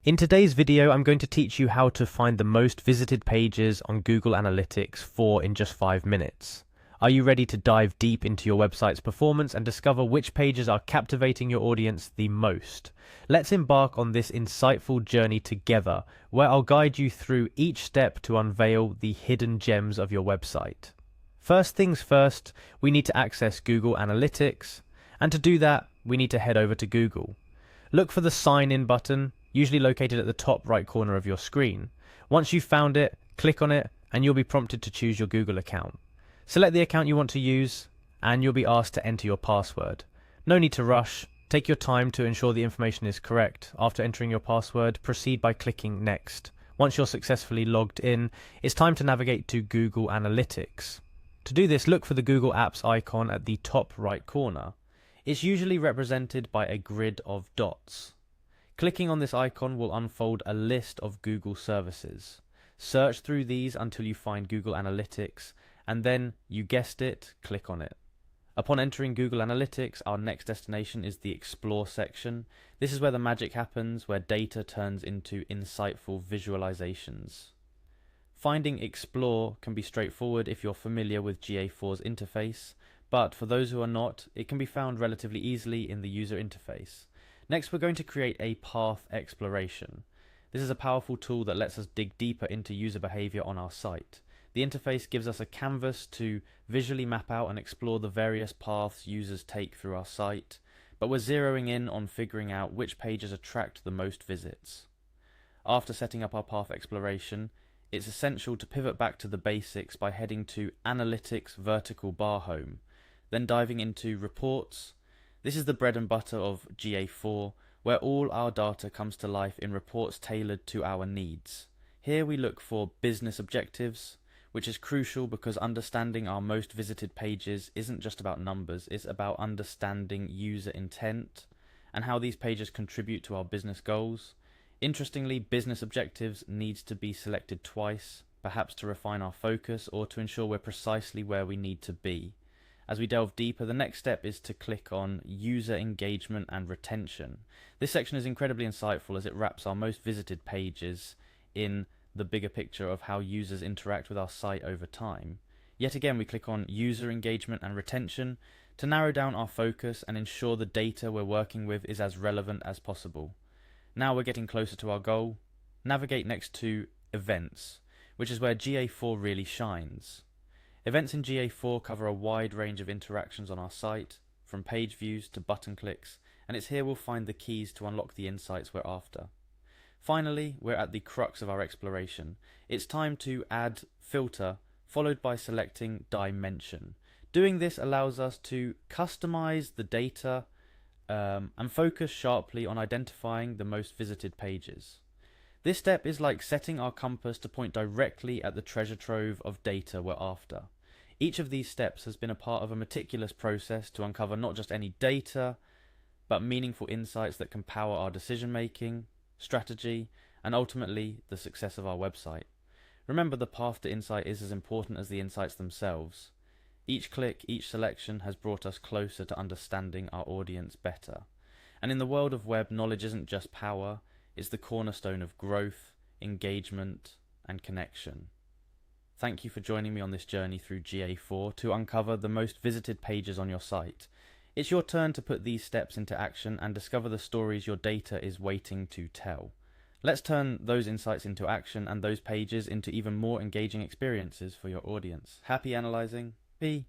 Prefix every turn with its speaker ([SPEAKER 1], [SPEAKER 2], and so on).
[SPEAKER 1] In today's video, I'm going to teach you how to find the most visited pages on Google Analytics in just 5 minutes. Are you ready to dive deep into your website's performance and discover which pages are captivating your audience the most? Let's embark on this insightful journey together, where I'll guide you through each step to unveil the hidden gems of your website. First things first, we need to access Google Analytics, and to do that, we need to head over to Google. Look for the Sign In button, usually located at the top right corner of your screen. Once you've found it, click on it and you'll be prompted to choose your Google account. Select the account you want to use and you'll be asked to enter your password. No need to rush. Take your time to ensure the information is correct. After entering your password, proceed by clicking Next. Once you're successfully logged in, it's time to navigate to Google Analytics. To do this, look for the Google Apps icon at the top right corner. It's usually represented by a grid of dots. Clicking on this icon will unfold a list of Google services. Search through these until you find Google Analytics, and then, you guessed it, click on it. Upon entering Google Analytics, our next destination is the Explore section. This is where the magic happens, where data turns into insightful visualizations. Finding Explore can be straightforward if you're familiar with GA4's interface, but for those who are not, it can be found relatively easily in the user interface. Next, we're going to create a path exploration. This is a powerful tool that lets us dig deeper into user behavior on our site. The interface gives us a canvas to visually map out and explore the various paths users take through our site, but we're zeroing in on figuring out which pages attract the most visits. After setting up our path exploration, it's essential to pivot back to the basics by heading to Analytics vertical bar home, then diving into Reports. This is the bread and butter of GA4, where all our data comes to life in reports tailored to our needs. Here we look for business objectives, which is crucial because understanding our most visited pages isn't just about numbers, it's about understanding user intent and how these pages contribute to our business goals. Interestingly, business objectives needs to be selected twice, perhaps to refine our focus or to ensure we're precisely where we need to be. As we delve deeper, the next step is to click on User Engagement and Retention. This section is incredibly insightful as it wraps our most visited pages in the bigger picture of how users interact with our site over time. Yet again, we click on User Engagement and Retention to narrow down our focus and ensure the data we're working with is as relevant as possible. Now we're getting closer to our goal. Navigate next to Events, which is where GA4 really shines. Events in GA4 cover a wide range of interactions on our site, from page views to button clicks, and it's here we'll find the keys to unlock the insights we're after. Finally, we're at the crux of our exploration. It's time to add filter, followed by selecting dimension. Doing this allows us to customize the data and focus sharply on identifying the most visited pages. This step is like setting our compass to point directly at the treasure trove of data we're after. Each of these steps has been a part of a meticulous process to uncover not just any data, but meaningful insights that can power our decision making, strategy, and ultimately the success of our website. Remember, the path to insight is as important as the insights themselves. Each click, each selection has brought us closer to understanding our audience better. And in the world of web, knowledge isn't just power, it's the cornerstone of growth, engagement, and connection. Thank you for joining me on this journey through GA4 to uncover the most visited pages on your site. It's your turn to put these steps into action and discover the stories your data is waiting to tell. Let's turn those insights into action and those pages into even more engaging experiences for your audience. Happy analyzing. Bye.